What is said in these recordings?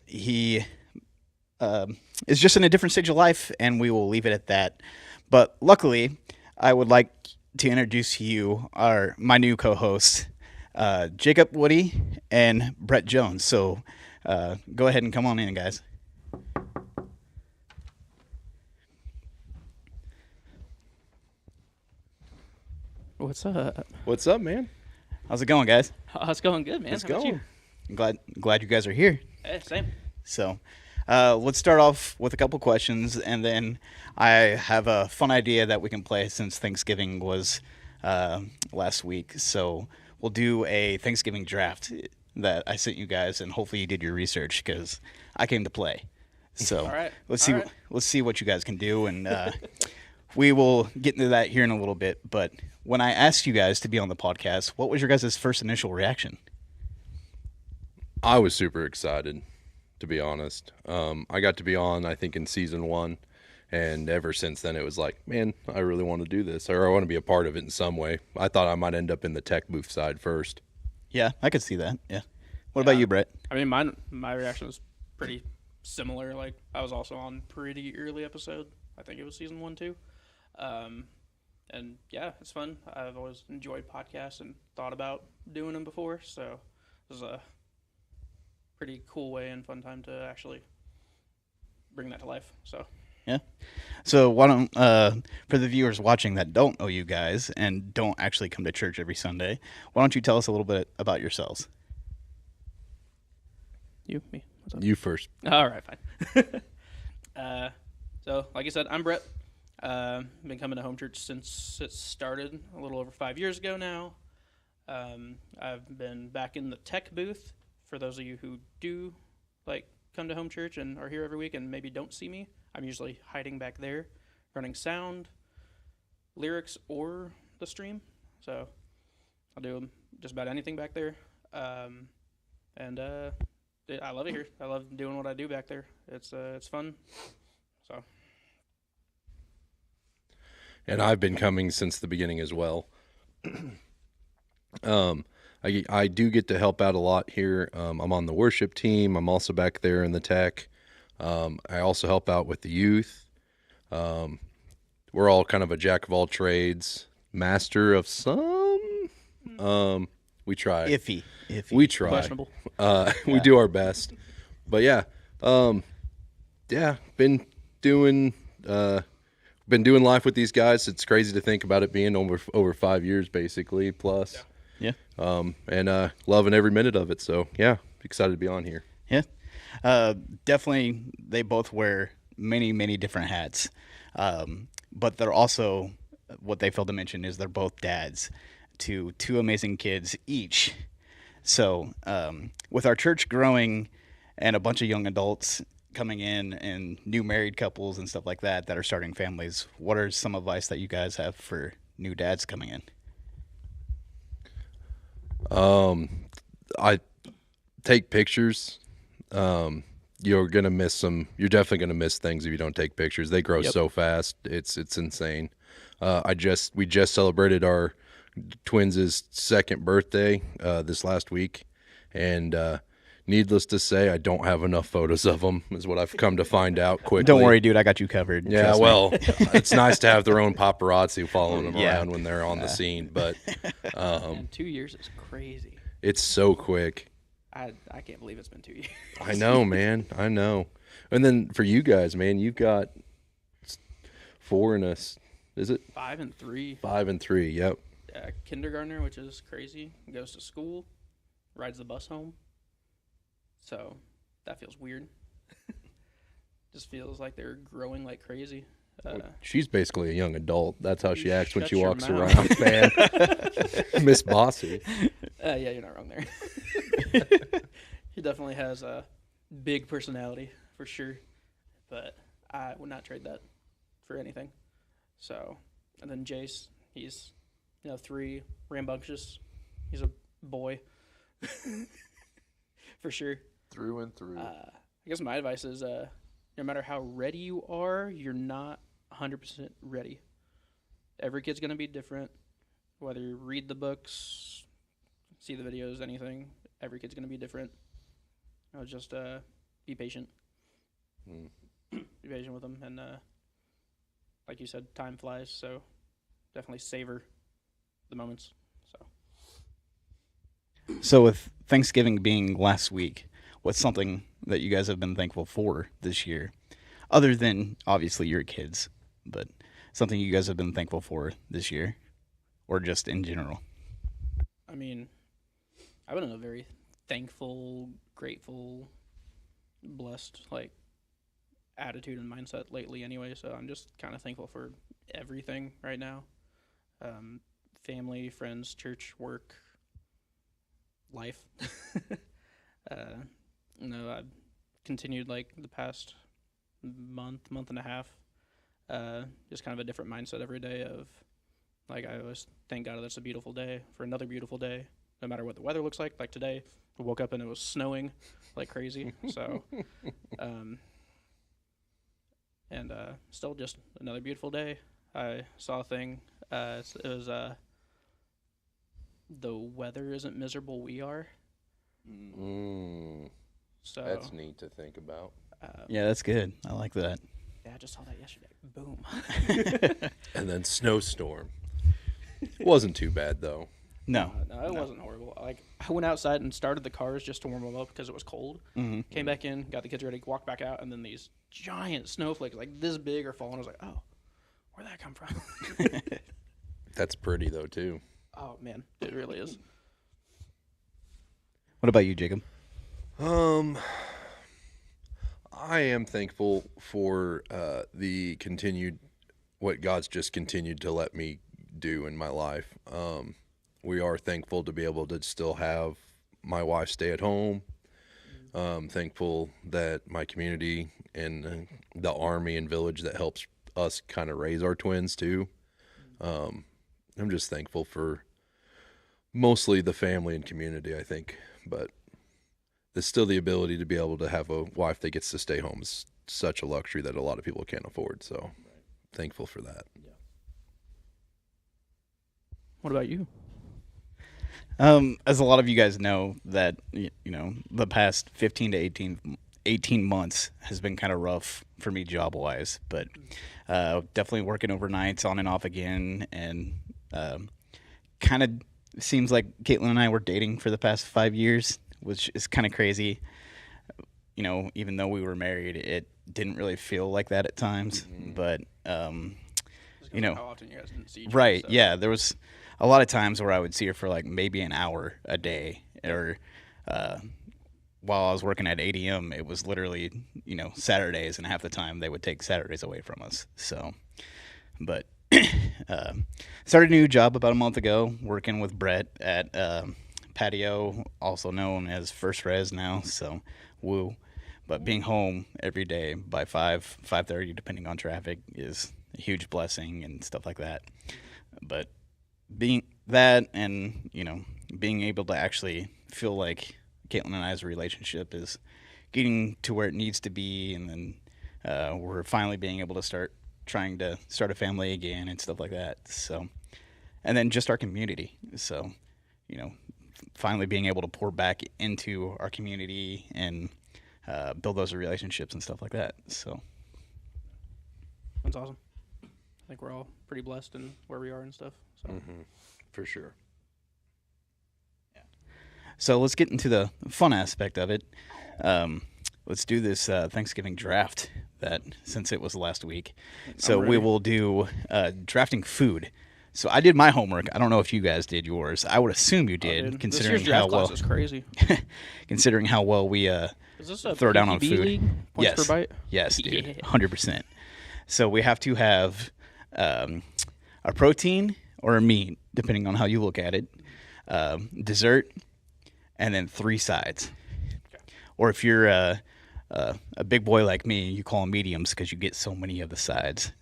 he is just in a different stage of life, and we will leave it at that. But luckily, I would like to introduce to you my new co-hosts, Jacob Woody and Brett Jones. So go ahead and come on in, guys. What's up? What's up, man? How's it going, guys? Oh, it's going good, man. It's How about going. I'm glad you guys are here. you? Hey, same. So let's start off with a couple questions, and then I have a fun idea that we can play since Thanksgiving was last week. So we'll do a Thanksgiving draft that I sent you guys, and hopefully you did your research because I came to play. So All right. let's All see right. let's see what you guys can do, and we will get into that here in a little bit. But when I asked you guys to be on the podcast, what was your guys' first initial reaction? I was super excited, to be honest. I got to be on, I think, in season 1, and ever since then it was like, man, I really want to do this, or I want to be a part of it in some way. I thought I might end up in the tech booth side first. Yeah, I could see that. Yeah. What about you, Brett? I mean, my reaction was pretty similar. Like, I was also on pretty early episode. I think it was season 1 too. And yeah, it's fun. I've always enjoyed podcasts and thought about doing them before. So it was a pretty cool way and fun time to actually bring that to life. So Yeah. So why don't for the viewers watching that don't know you guys and don't actually come to church every Sunday, why don't you tell us a little bit about yourselves? me, what's up? You first. All right, fine. So, like I said, I'm Brett. Been coming to home church since it started a little over 5 years ago now. I've been back in the tech booth. For those of you who do come to home church and are here every week and maybe don't see me, I'm usually hiding back there, running sound, lyrics, or the stream. So I'll do just about anything back there. And I love it here. I love doing what I do back there. It's fun. So. And I've been coming since the beginning as well. I do get to help out a lot here. I'm on the worship team. I'm also back there in the tech. I also help out with the youth. We're all kind of a jack of all trades, master of some. We try. Iffy. We try. Questionable. We do our best. But yeah, been doing life with these guys. It's crazy to think about it being over 5 years basically plus. Yeah. And loving every minute of it. So yeah, excited to be on here. Yeah. Definitely they both wear many, many different hats. But they're also, what they failed to mention is they're both dads to two amazing kids each. So with our church growing and a bunch of young adults coming in and new married couples and stuff like that are starting families, what are some advice that you guys have for new dads coming in? I take pictures. You're gonna miss some. You're definitely gonna miss things if you don't take pictures. They grow so fast. It's insane. We just celebrated our twins' second birthday this last week, and needless to say, I don't have enough photos of them. Is what I've come to find out quickly. Don't worry, dude. I got you covered. Yeah, Trust me. well, it's nice to have their own paparazzi following them around when they're on the scene. But Man, 2 years is crazy. it's so quick. I can't believe it's been 2 years. I know, man. I know. And then for you guys, man, you've got 4 and is it 5 and 3. 5 and 3? Yep. Kindergartner, which is crazy, goes to school, rides the bus home. So that feels weird. Just feels like they're growing like crazy. She's basically a young adult. That's how she acts when shut she your walks mouth. around, man. Miss Bossy. Yeah, you're not wrong there. He definitely has a big personality for sure, but I would not trade that for anything. So, and then Jace, he's 3, rambunctious. He's a boy for sure. Through and through. I guess my advice is, no matter how ready you are, you're not 100% ready. Every kid's gonna be different. Whether you read the books, see the videos, anything, every kid's gonna be different. Just be patient. Mm. Be patient with them, and like you said, time flies. So definitely savor the moments. So So with Thanksgiving being last week, what's something that you guys have been thankful for this year, other than obviously your kids, but something you guys have been thankful for this year, or just in general? I mean, I've been in a very thankful, grateful, blessed attitude and mindset lately. Anyway, so I'm just kind of thankful for everything right now. Um, Family, friends, church, work, life. uh, I've continued like the past month and a half. Just kind of a different mindset every day of like I always thank God that it's a beautiful day for another beautiful day, no matter what the weather looks like. Like today, I woke up and it was snowing like crazy. So, and still just another beautiful day. I saw a thing. It was the weather isn't miserable. We are. So That's neat to think about. Yeah, that's good. I like that. Yeah, I just saw that yesterday. Boom. And then snowstorm. Wasn't too bad though. No. No, it wasn't horrible. Like I went outside and started the cars just to warm them up because it was cold. Mm-hmm. Came back in, got the kids ready, walked back out, and then these giant snowflakes like this big are falling. I was like, oh, where'd that come from? That's pretty though too. Oh man, it really is. What about you, Jacob? I am thankful for the continued what God's just continued to let me do in my life. We are thankful to be able to still have my wife stay at home. Thankful that my community and the army and village that helps us kind of raise our twins too. I'm just thankful for mostly the family and community, I think, but there's still the ability to be able to have a wife that gets to stay home is such a luxury that a lot of people can't afford. So thankful for that. Yeah. What about you? As a lot of you guys know, that the past 15 to 18 months has been kind of rough for me job wise, but definitely working overnights on and off again, and kind of seems like Caitlin and I were dating for the past 5 years, which is kind of crazy. Even though we were married, it didn't really feel like that at times. Mm-hmm. But How often you guys didn't see each other. right, So. yeah, there was a lot of times where I would see her for like maybe an hour a day, or while I was working at ADM, it was literally Saturdays, and half the time they would take Saturdays away from us. So, but started a new job about a month ago, working with Brett at Patio, also known as First Res now. So, woo. But being home every day by 5:30, depending on traffic, is a huge blessing and stuff like that. But being that, and being able to actually feel like Caitlin and I's relationship is getting to where it needs to be, and then we're finally being able to trying to start a family again and stuff like that. So, and then just our community. So, finally being able to pour back into our community and build those relationships and stuff like that. So That's awesome. I think we're all pretty blessed in where we are and stuff. So For sure. So let's get into the fun aspect of it. Let's do this Thanksgiving draft, that since it was last week. So we will do drafting food. So I did my homework. I don't know if you guys did yours. I would assume you did, considering this year's draft how well class is crazy. considering how well we Is this a throw down on PPB food. league? Points Yes. per bite? Yes, dude. Yeah. 100%. So we have to have a protein or a meat, depending on how you look at it, dessert, and then 3 sides. Okay. Or if you're a big boy like me, you call them mediums because you get so many of the sides.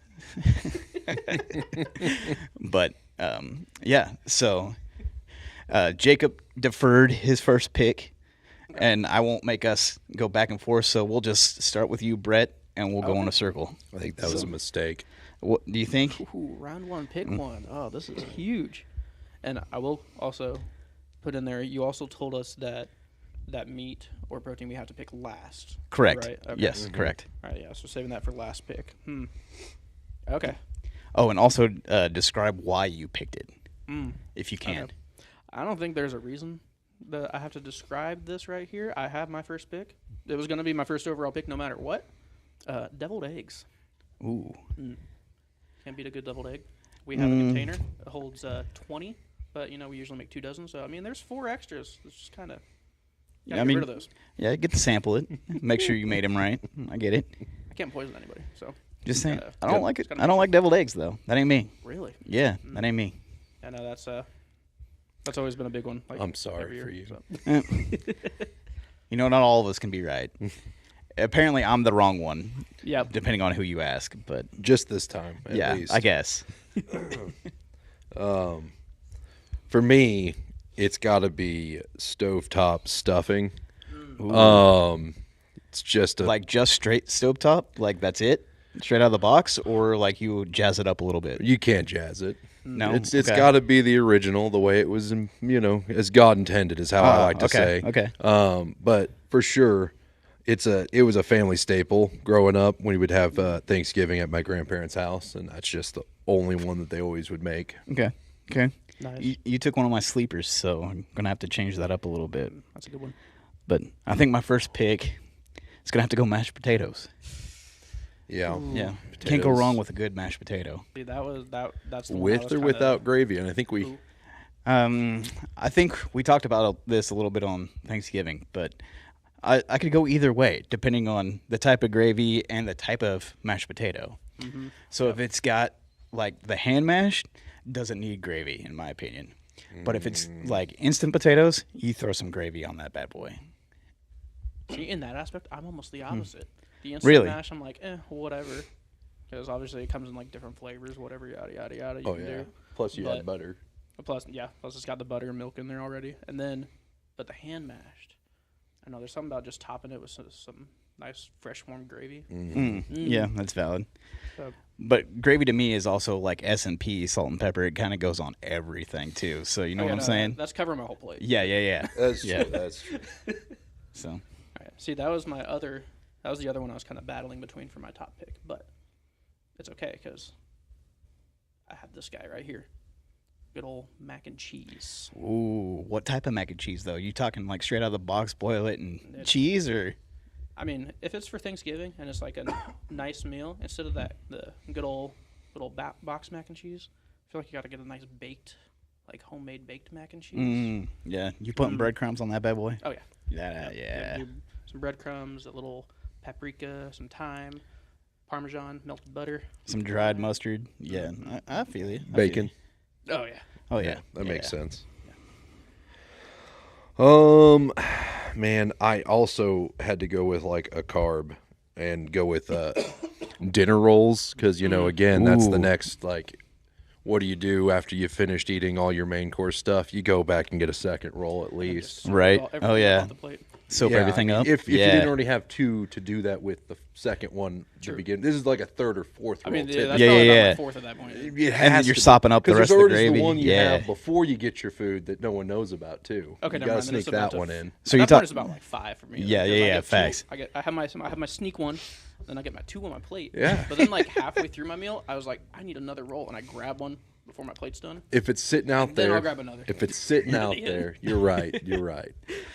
But yeah, so Jacob deferred his first pick, and I won't make us go back and forth. So we'll just start with you, Brett, and we'll go in a circle. I think that was a mistake. What do you think? Ooh, round 1, pick one. Oh, this is huge. And I will also put in there, you also told us that that meat or protein we have to pick last. Correct. Right? Okay. Yes, correct. All right, yeah. So saving that for last pick. Okay. Oh, and also describe why you picked it, if you can. Okay. I don't think there's a reason that I have to describe this right here. I have my first pick. It was going to be my first overall pick no matter what. Deviled eggs. Ooh. Can't beat a good deviled egg. We have a container. It holds 20, but, we usually make 2 dozen. So, there's 4 extras. It's just kind of... Yeah, get rid of those. Yeah, get to sample it. Make sure you made them right. I get it. I can't poison anybody, so... Just saying. gotta- I don't like it. just gotta I don't make like deviled eggs, though. That ain't me. Really? Yeah, that ain't me. I know that's always been a big one. Like, I'm sorry every year, for you. so. Not all of us can be right. Apparently, I'm the wrong one, Yep. depending on who you ask. But Just this time, at yeah, least. I guess. For me, it's got to be stovetop stuffing. It's just a Like just straight stovetop, like that's it, straight out of the box, or like you jazz it up a little bit. you can't jazz it. No, It's Okay. got to be the original, the way it was, as God intended, is how I like to say. Okay. But for sure, it was a family staple growing up when we would have Thanksgiving at my grandparents' house, and that's just the only one that they always would make. Okay. Nice. You took one of my sleepers, so I'm gonna have to change that up a little bit. That's a good one. But I think my first pick is gonna have to go mashed potatoes. Yeah, Yeah, can't go Potatoes. wrong with a good mashed potato. See, that's the one I with was or kinda- without gravy, and I think we. I think we talked about this a little bit on Thanksgiving, but I could go either way depending on the type of gravy and the type of mashed potato. So if it's got like the hand mashed, doesn't need gravy in my opinion. But if it's like instant potatoes, you throw some gravy on that bad boy. See, in that aspect, I'm almost the opposite. The instant Really? mash, I'm like, whatever. Because obviously it comes in like different flavors, whatever, yada, yada, yada. You Oh can yeah. do. Plus you But- add butter. Plus it's got the butter and milk in there already. And then, but the hand mashed, I know there's something about just topping it with some nice fresh warm gravy. Yeah, that's valid. So, But gravy to me is also like S&P, salt and pepper. It kind of goes on everything too. So you know what I'm saying? That's covering my whole plate. Yeah. That's Yeah. true. That's true. So All right. See, that was the other one I was kind of battling between for my top pick, but it's okay because I have this guy right here. Good old mac and cheese. ooh, what type of mac and cheese though? You talking like straight out of the box, boil it and It's- cheese, or If it's for Thanksgiving and it's like a nice meal, instead of the good old box mac and cheese, I feel like you got to get a nice baked, like homemade baked mac and cheese. yeah, you putting breadcrumbs on that bad boy? Oh yeah. Yeah. Do some breadcrumbs, a little paprika, some thyme, Parmesan, melted butter. Some dried mustard. Yeah, I feel you. I feel Bacon. you. Oh yeah. Oh yeah, That makes Yeah. sense. Man, I also had to go with like a carb and go with dinner rolls because again, that's the Ooh. next like. What do you do after you've finished eating all your main course stuff? You go back and get a second roll at least. Just Right. everything Oh, yeah. off the plate. Soak Yeah, everything I mean, up. If you yeah. didn't already have two to do that with the second one to begin, this is like a third or fourth roll. That's Yeah, probably yeah, about yeah. my fourth at that point. It And has then you're to be. sopping up the 'Cause rest there's of the already gravy. the one you Yeah. have before you get your food that no one knows about too. Okay, you never gotta mind. Then sneak it's about that to- one in. So you that point talk. is about like 5 for me. Yeah, Because yeah, I yeah, get two. facts. I have my sneak one, then I get my 2 on my plate. Yeah. But then like halfway through my meal, I was like, I need another roll, and I grab one before my plate's done. If it's sitting out Then there, I'll grab another. if it's sitting out end. there, you're right. You're right.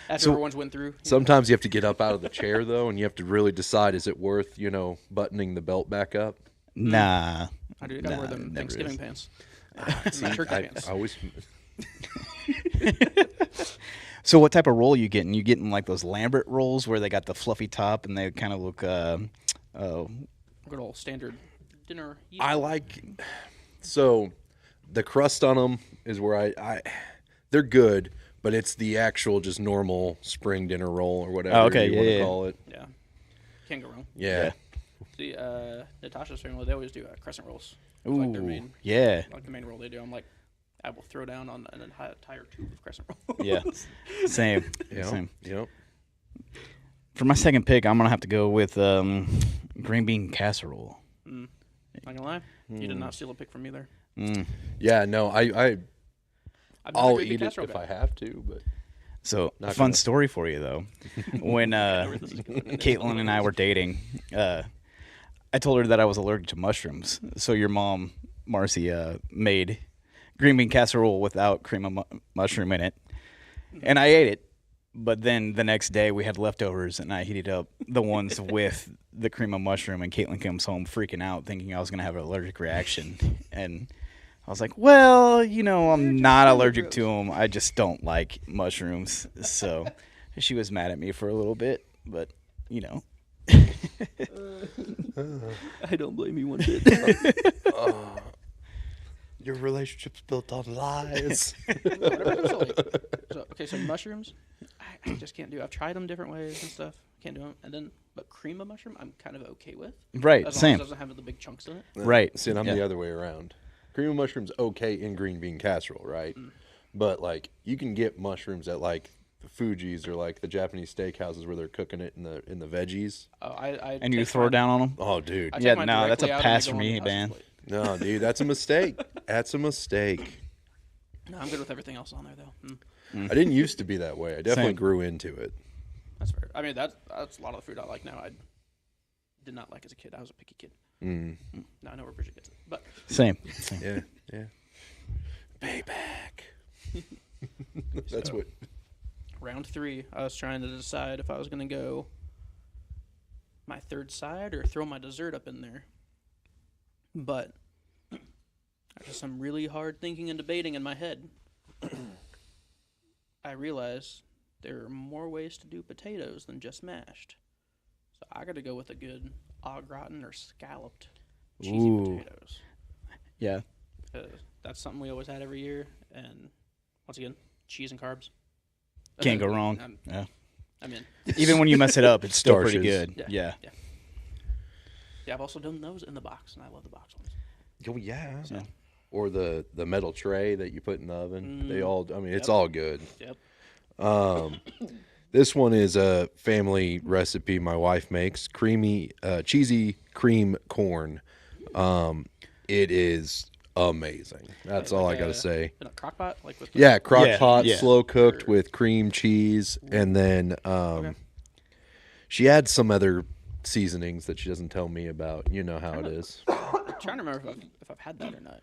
After everyone's went through. Sometimes you have to get up out of the chair though, and you have to really decide: is it worth buttoning the belt back up? Nah. I do gotta wear Nah, them never Thanksgiving is. pants. My turkey pants. I always. So what type of roll you getting? You getting like those Lambert rolls where they got the fluffy top and they kind of look Good old standard dinner. I like so the crust on them is where I they're good, but it's the actual just normal spring dinner roll or whatever Oh, okay, you yeah, want to yeah. call it. Yeah. Can't go wrong. Yeah. See, Natasha's family, they always do crescent rolls. It's ooh, like their main, yeah, like the main roll they do. I'm like, I will throw down on an entire tube of crescent roll. yeah, same, Yep. same. Yep. For my second pick, I'm gonna have to go with green bean casserole. Not gonna lie, you did not steal a pick from me there. Yeah. No, I've been a I'll great big eat it casserole if guy. I have to, but So, Not fun gonna- story for you though. When Caitlin and I were dating, I told her that I was allergic to mushrooms. So your mom, Marcy, made green bean casserole without cream of mushroom in it, and I ate it. But then the next day we had leftovers, and I heated up the ones with the cream of mushroom. And Caitlin comes home freaking out, thinking I was gonna have an allergic reaction, and I was like, well, I'm not allergic to them. I just don't like mushrooms. So she was mad at me for a little bit, but, I don't blame you one bit. Your relationship's built on lies. So mushrooms, I just can't do. I've tried them different ways and stuff. Can't do them. But cream of mushroom, I'm kind of okay with. Right, as long same. as it doesn't have the big chunks in it. Right. See, and I'm Yeah. the other way around. Cream of mushroom's okay in green bean casserole, right? But like you can get mushrooms at like the Fuji's or like the Japanese steakhouses where they're cooking it in the veggies. Oh, I And you take throw mine- down on them? Oh, dude. I take Yeah, mine no, that's a directly out and pass they for go on me, the husband's man. plate. No, dude, that's a mistake. That's a mistake. No, I'm good with everything else on there though. I didn't used to be that way. I definitely Same. grew into it. That's fair. I mean, that's a lot of the food I like now. I did not like as a kid. I was a picky kid. Now I know where Bridget gets it. But Same. Yeah, yeah. Payback. That's So- what. round 3, I was trying to decide if I was going to go my third side or throw my dessert up in there. But after some really hard thinking and debating in my head, I realized there are more ways to do potatoes than just mashed. So I got to go with a good au gratin or scalloped cheesy Ooh. potatoes. Yeah. That's something we always had every year. And once again, cheese and carbs. Can't go wrong. Yeah. I'm in. Even when you mess it up, it's still pretty Starches. good. Yeah. Yeah, I've also done those in the box, and I love the box ones. Oh yeah. Yeah. Or the metal tray that you put in the oven. They all. I mean, it's Yep. all good. Yep. This one is a family recipe my wife makes. Creamy, cheesy cream corn. It is amazing. That's all I gotta say. In a crock pot, like with the, Yeah, crock Yeah, pot, yeah. slow cooked with cream cheese, and then she adds some other seasonings that she doesn't tell me about. You know how it is. I'm trying to remember if I've had that or not.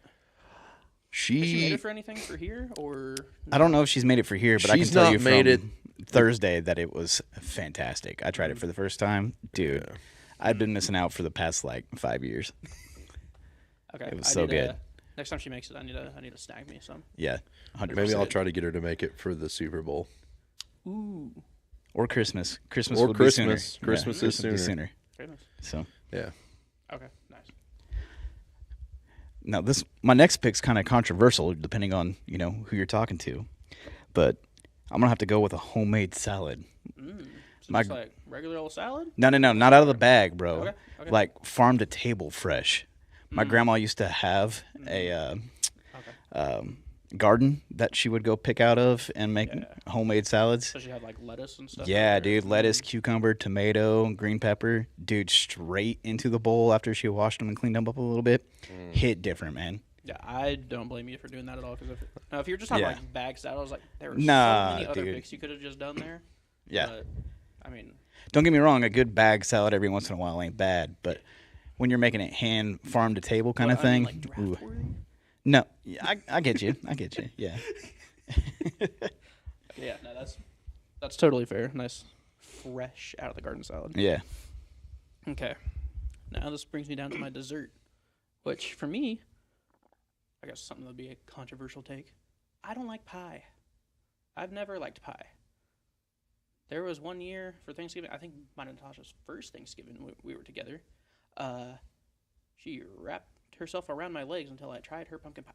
Has she made She it for anything for here or? I don't know if she's made it for here, but I can She's tell not you made from Thursday that it was fantastic. I tried it for the first time. Dude, I've been missing out for the past like 5 years. Okay, It was I so need good. Next time she makes it, I need to snag me some. Yeah. 100%. maybe I'll try to get her to make it for the Super Bowl. Ooh, Or Christmas. Christmas Or would Christmas. be sooner. Christmas is would be sooner. goodness. So Yeah. Okay, nice. now my next pick's kind of controversial depending on, who you're talking to. But I'm gonna have to go with a homemade salad. So just like regular old salad. No, not out of the bag, bro. Okay. Like farm to table fresh. My grandma used to have a garden that she would go pick out of and make homemade salads. So she had like lettuce and stuff. Yeah, out there. dude, lettuce, cucumber, tomato, green pepper. Dude, straight into the bowl after she washed them and cleaned them up a little bit. Hit different, man. Yeah, I don't blame you for doing that at all. Because if you're just talking Yeah. like bag salad, I was like, there were Nah, so many other dude. picks you could have just done there. Yeah. But, I mean, Don't get me wrong, a good bag salad every once in a while ain't bad, but when you're making it hand farm to table kind of I mean, thing, like ooh. draft worthy. No, yeah, I get you. I get you. Yeah. Yeah, no, that's totally fair. Nice, fresh out of the garden salad. Yeah. Okay, now this brings me down to my dessert, which for me, I guess something that would be a controversial take. I don't like pie. I've never liked pie. There was one year for Thanksgiving, I think mine and Natasha's first Thanksgiving we were together. She wrapped herself around my legs until I tried her pumpkin pie.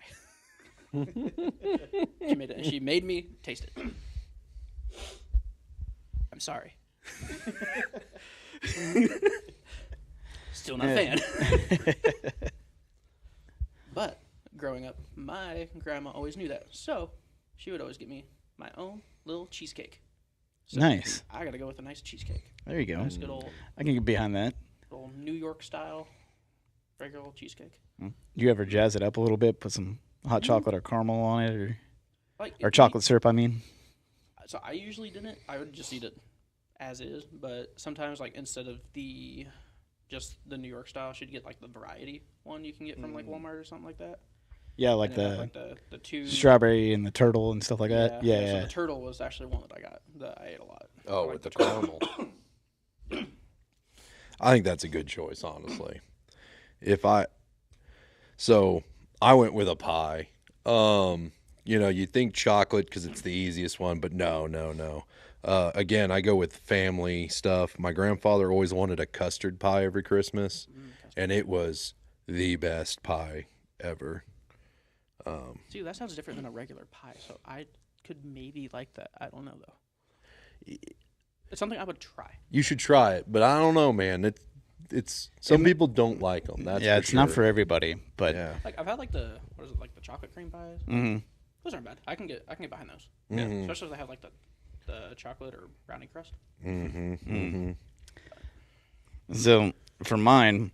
She made me taste it. I'm sorry. Still not a fan. But growing up, my grandma always knew that. So she would always get me my own little cheesecake. So Nice. I got to go with a nice cheesecake. There you go. Nice good old I can get behind that. New York style regular old cheesecake. You ever jazz it up a little bit, put some hot chocolate or caramel on it, Like or chocolate syrup, I mean? So I usually didn't. I would just eat it as is. But sometimes, like instead of just the New York style, she'd get like the variety one you can get from like Walmart or something like that. Yeah, like And it had, the like the two strawberry and the turtle and stuff like that. yeah. Yeah, So yeah. the turtle was actually one that I got that I ate a lot. Oh, Like with the caramel. I think that's a good choice, honestly. So I went with a pie. You think chocolate because it's the easiest one, but no. Again, I go with family stuff. My grandfather always wanted a custard pie every Christmas, and it was the best pie ever. See, that sounds different than a regular pie, so I could maybe like that. I don't know though. It's something I would try. You should try it, but I don't know, man. It's some people don't like them. That's Yeah, for it's not sure. for everybody, but Yeah. Like I've had like the chocolate cream pies. Mhm. Those aren't bad. I can get behind those. Mhm. Especially if they have like the chocolate or brownie crust. So for mine,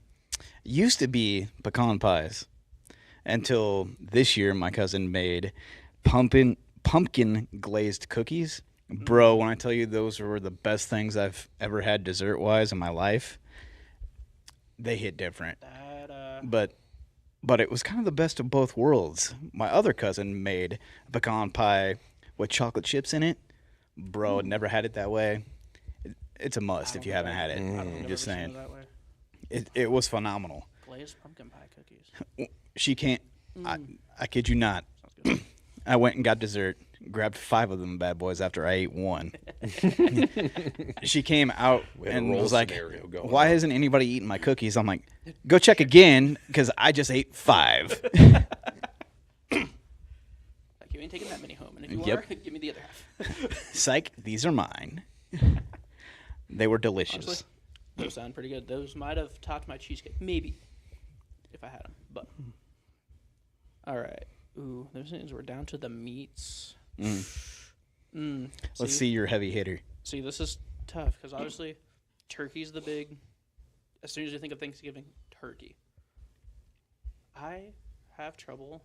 used to be pecan pies until this year. My cousin made pumpkin glazed cookies. Bro, when I tell you those were the best things I've ever had dessert wise in my life, they hit different. But it was kind of the best of both worlds. My other cousin made a pecan pie with chocolate chips in it. Bro, never had it that way. It's a must if you haven't had it. I've Just never seen saying. it that way. It was phenomenal. Glazed pumpkin pie cookies. She can't. I kid you not. Sounds good. I went and got dessert, grabbed 5 of them bad boys after I ate one. She came out had a and roll was like, scenario going "Why on." isn't anybody eating my cookies?" I'm like, "Go check again, because I just ate 5." Like you ain't taking that many home, and if you Yep. are, give me the other half. Psych, these are mine. They were delicious. Honestly, those sound pretty good. Those might have topped my cheesecake, maybe, if I had them. But all right. Ooh, those things we're down to the meats. Let's see your heavy hitter. See, this is tough because obviously, turkey's the big. As soon as you think of Thanksgiving, turkey. I have trouble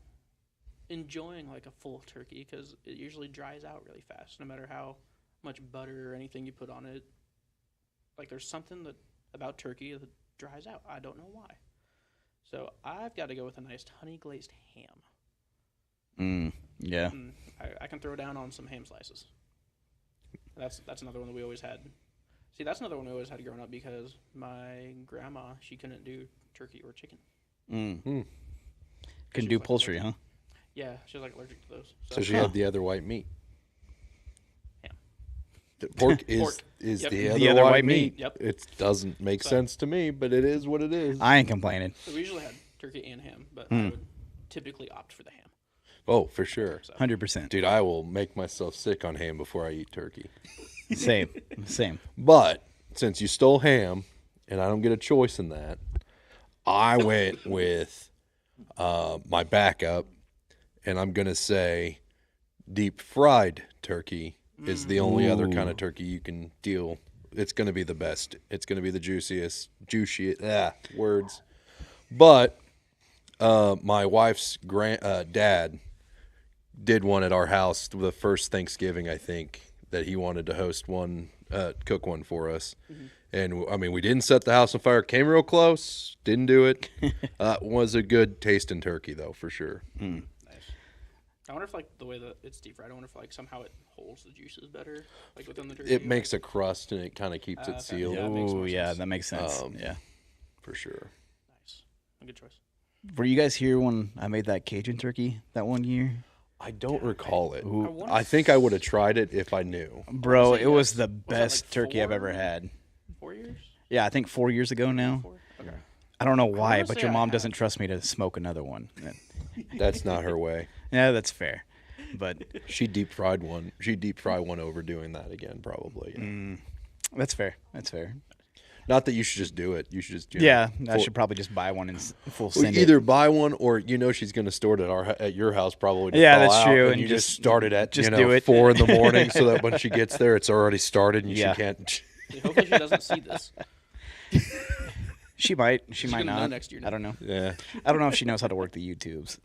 enjoying like a full turkey because it usually dries out really fast, no matter how much butter or anything you put on it. Like there's something about turkey that dries out. I don't know why. So I've got to go with a nice honey glazed ham. Yeah. I can throw down on some ham slices. That's another one that we always had. See, that's another one we always had growing up because my grandma, she couldn't do turkey or chicken. Couldn't do poultry, huh? Yeah, she was like allergic to those. So she had the other white meat. Ham. The pork is Pork. is Yep. the other white meat. Yep. It doesn't make sense to me, but it is what it is. I ain't complaining. So we usually had turkey and ham, but I would typically opt for the ham. Oh, for sure. 100%. Dude, I will make myself sick on ham before I eat turkey. Same. But since you stole ham, and I don't get a choice in that, I went with my backup, and I'm going to say deep fried turkey is the only other kind of turkey you can deal. It's going to be the best. It's going to be the juiciest, words. But my wife's dad did one at our house the first Thanksgiving, I think, that he wanted to host one, cook one for us. And I mean, we didn't set the house on fire. Came real close. Didn't do it. Was a good tasting turkey though, for sure. Nice. I wonder if like the way that it's deep fried, I wonder if like somehow it holds the juices better, like within the turkey. It makes a crust and it kind of keeps it Okay. sealed. Yeah, it makes Oh, more yeah, sense. that makes sense. Yeah. For sure. Nice. A good choice. Were you guys here when I made that Cajun turkey that one year? I don't recall it. wonder I think I would have tried it if I knew. Bro, say it was yes. the Was that, best like, turkey I've 4? ever had. 4 years? Yeah, I think 4 years ago now. 4? Okay. I don't know why, wanna but say your I mom have. doesn't trust me to smoke another one. That's not her way. Yeah, that's fair. But She deep fried one. She deep fry one over doing that again, probably. that's fair. That's fair. Not that you should just do it. You should just Yeah, I should probably just buy one and full Well, send either it. buy one or she's going to store it at your house probably. To Yeah, thaw that's out, true, And, and you just just- start it at just do it. 4 in the morning, so that when she gets there, it's already started and Yeah. she can't. See, hopefully she doesn't see this. She might. She might gonna know not. next year I don't know. Yeah. I don't know if she knows how to work the YouTubes.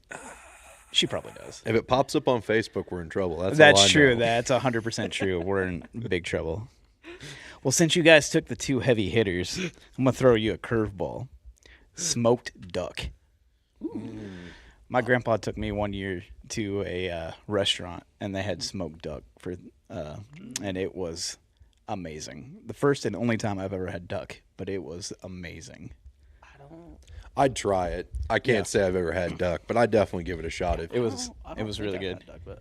She probably does. If it pops up on Facebook, we're in trouble. That's That's all I true. know. That's 100% true. We're in big trouble. Well, since you guys took the two heavy hitters, I'm gonna throw you a curveball. Smoked duck. My grandpa took me one year to a restaurant, and they had smoked duck and it was amazing. The first and only time I've ever had duck, but it was amazing. I don't. I'd try it. I can't say I've ever had duck, but I'd definitely give it a shot. If It was I it don't was think really I've good. had duck, but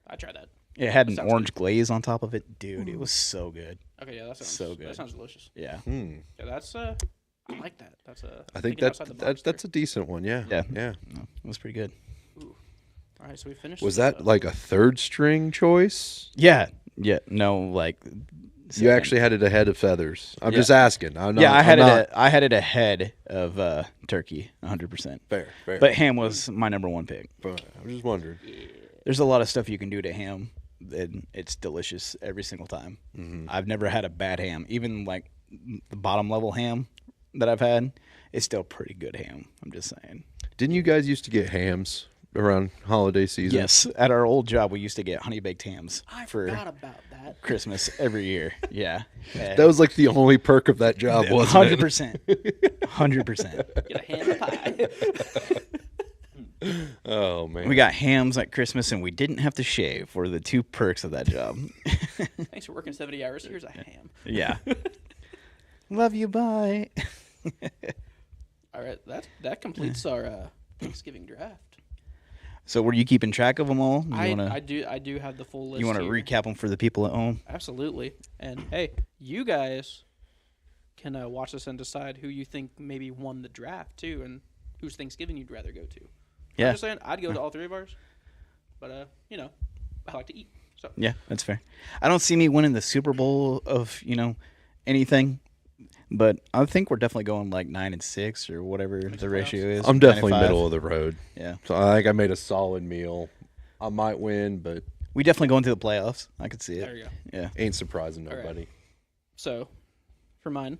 I'd try that. It had an Sounds orange glaze on top of it, dude. It was so good. Okay, yeah, that sounds So good. That sounds delicious. Yeah. Yeah, that's I like that. That's I think thinking outside the box that's a decent one. Yeah. Yeah. Yeah. No, it was pretty good. there. All right, so we finished. Was that like a third string choice? Yeah. Yeah. No, like You second. actually had it ahead of feathers. I'm Yeah. just asking. I'm not, Yeah, I'm not, I had it ahead of turkey, 100%. fair. But ham was my number one pick. But I was just wondering. There's a lot of stuff you can do to ham, and it's delicious every single time. I've never had a bad ham. Even like the bottom level ham that I've had, it's still pretty good ham. I'm just saying. Didn't you guys used to get hams around holiday season? Yes, at our old job, we used to get honey baked hams I for forgot about that. Christmas every year. Yeah, That was like the only perk of that job, wasn't it? 100%, 100%. Get a ham pie. Oh man. We got hams at Christmas, and we didn't have to shave. Were the two perks of that job. Thanks for working 70 hours. Here's a ham. Yeah. Love you. Bye. All right, that completes our Thanksgiving draft. So, were you keeping track of them all? I do have the full list. You want to here. recap them for the people at home? Absolutely. And hey, you guys can watch this and decide who you think maybe won the draft too, and whose Thanksgiving you'd rather go to. Yeah. I'm just saying, I'd go to all three of ours, but I like to eat. So Yeah, that's fair. I don't see me winning the Super Bowl of anything, but I think we're definitely going like 9-6 or whatever the ratio is. I'm definitely 9-5. middle of the road. Yeah, So I think I made a solid meal. I might win, but we definitely go into the playoffs. I could see it. there you go. Yeah. ain't surprising All right. nobody. So for mine,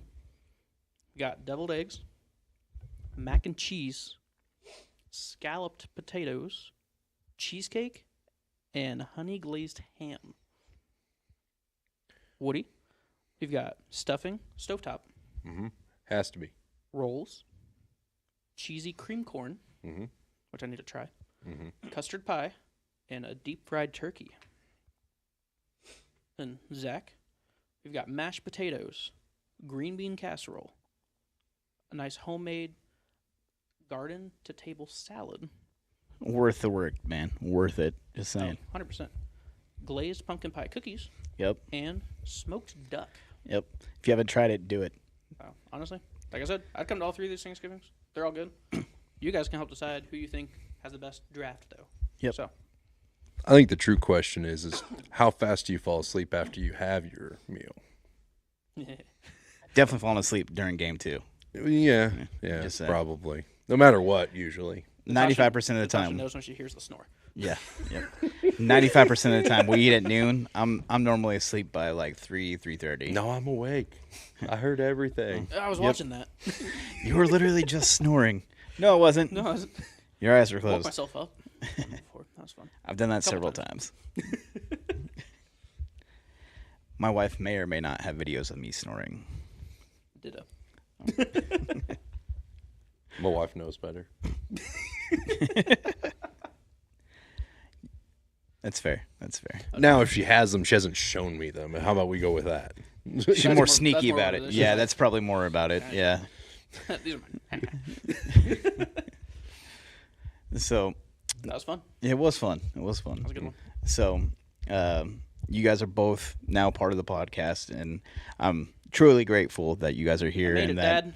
we got deviled eggs, mac and cheese, scalloped potatoes, cheesecake, and honey glazed ham. Woody, we've got stuffing, stovetop, Has to be. rolls, cheesy cream corn, which I need to try, custard pie, and a deep fried turkey. Then Zach, we've got mashed potatoes, green bean casserole, a nice homemade garden to table salad. Worth the work, man. Worth it. Just saying. 100%. Glazed pumpkin pie cookies Yep. and smoked duck. Yep. If you haven't tried it, do it. Honestly, like I said, I'd come to all three of these Thanksgivings. They're all good. You guys can help decide who you think has the best draft, though. Yep. So, I think the true question is how fast do you fall asleep after you have your meal? Definitely falling asleep during game 2. Yeah, Just saying. probably. No matter what, usually. 95% of the Natasha time. knows when she hears the snore. Yeah. Yep. 95% of the time we eat at noon. I'm normally asleep by like 3:30. No, I'm awake. I heard everything. I was watching that. You were literally just snoring. No, it wasn't. No, I was Your eyes were woke closed. myself up. Before. That was fun. I've done that Couple several times. My wife may or may not have videos of me snoring. Ditto. My wife knows better. That's fair. That's fair. Now, if she has them, she hasn't shown me them. How about we go with that? She's That's more more- sneaky that's more about what it. it is. Yeah, that's probably more about it. Yeah. These are mine. So That was fun. it was fun. It was fun. That was a good one. So you guys are both now part of the podcast, and I'm truly grateful that you guys are here. Made and it, that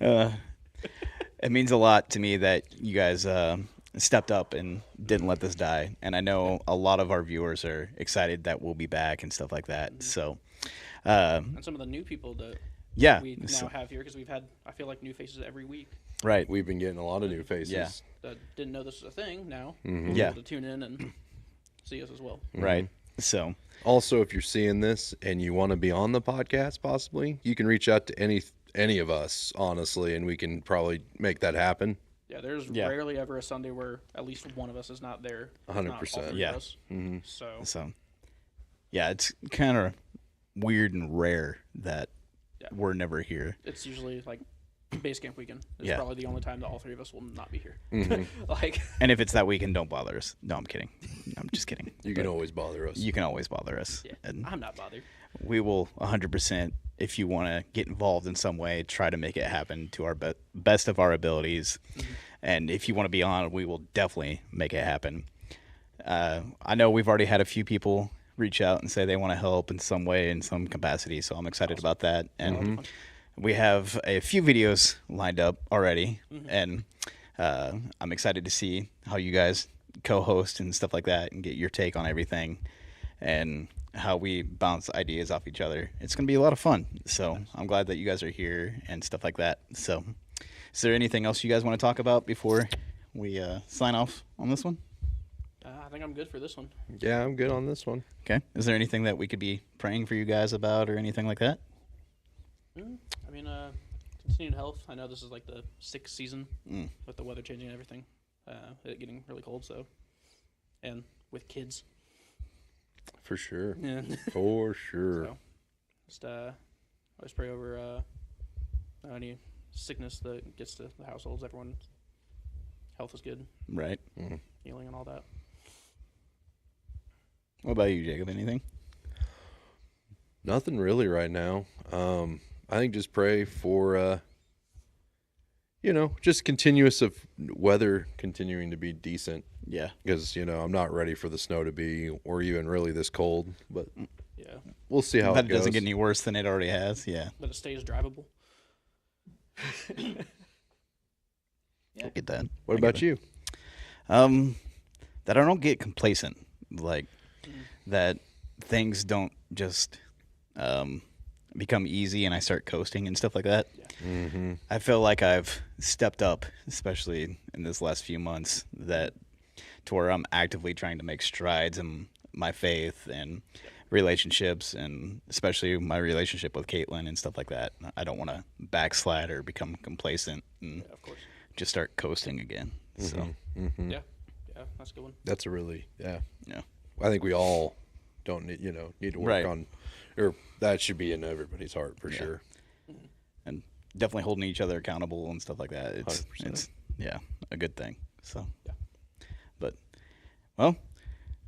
Dad. It means a lot to me that you guys stepped up and didn't let this die. And I know a lot of our viewers are excited that we'll be back and stuff like that. So, And some of the new people that yeah, we so- now have here, because we've had, I feel like, new faces every week right. We've been getting a lot of new faces. Yeah. that didn't know this was a thing. Now Yeah. able to tune in and see us as well. Right. So, Also, if you're seeing this and you want to be on the podcast, possibly, you can reach out to any any of us, honestly, and we can probably make that happen. Yeah, there's Yeah. rarely ever a Sunday where at least one of us is not there. if not all 100%. three Yeah. of us. So So, yeah, it's kind of weird and rare that Yeah. we're never here. it's usually like base camp weekend. It's Yeah. probably the only time that all three of us will not be here. Mm-hmm. Like, And if it's that weekend, don't bother us. No, I'm kidding. I'm just kidding. You can always bother us. You can always bother us. yeah, And I'm not bothered. we will 100%, if you want to get involved in some way, try to make it happen to our best of our abilities. And if you want to be on, we will definitely make it happen. I know we've already had a few people reach out and say they want to help in some way, in some capacity. So I'm excited about that. And we have a few videos lined up already. And I'm excited to see how you guys co-host and stuff like that and get your take on everything and how we bounce ideas off each other. It's going to be a lot of fun. So I'm glad that you guys are here and stuff like that. So is there anything else you guys want to talk about before we sign off on this one? I think I'm good for this one. Yeah, I'm good on this one. Okay. Is there anything that we could be praying for you guys about or anything like that? I mean, continued health. I know this is like the 6th season with the weather changing and everything. It getting really cold, so. And with kids. For sure. Yeah. For sure. So, just always pray over any sickness that gets to the households. Everyone's health is good, Right. healing and all that. What about you, Jacob? Anything? Nothing really right now. I think just pray for, just continuous of weather continuing to be decent. Yeah. Because, I'm not ready for the snow to be, or even really this cold. But Yeah, we'll see how That it it goes. doesn't get any worse than it already has. Yeah. but it stays drivable. I get that. What I get about that. you? That I don't get complacent. Like that things don't just become easy and I start coasting and stuff like that. Mm-hmm. I feel like I've stepped up, especially in this last few months, that to where I'm actively trying to make strides in my faith and relationships, and especially my relationship with Caitlin and stuff like that. I don't want to backslide or become complacent and Yeah, of course. just start coasting again. So Mm-hmm. Yeah, that's a good one. That's a really, yeah. yeah, I think we all don't need, need to work Right. on, or that should be in everybody's heart for sure. and definitely holding each other accountable and stuff like that. It's 100%. it's a good thing. So Yeah. but well,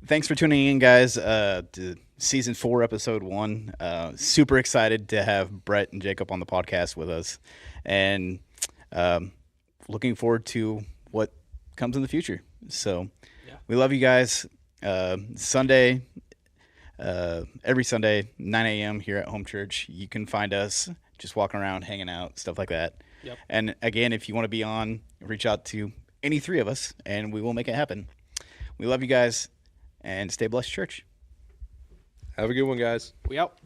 thanks for tuning in, guys, to season 4, episode 1. Super excited to have Brett and Jacob on the podcast with us, and looking forward to what comes in the future. So Yeah. we love you guys. Sunday, every Sunday, 9 a.m. here at Home Church. You can find us just walking around, hanging out, stuff like that. Yep. And again, if you want to be on, reach out to any 3 of us, and we will make it happen. We love you guys, and stay blessed, church. Have a good one, guys. We out.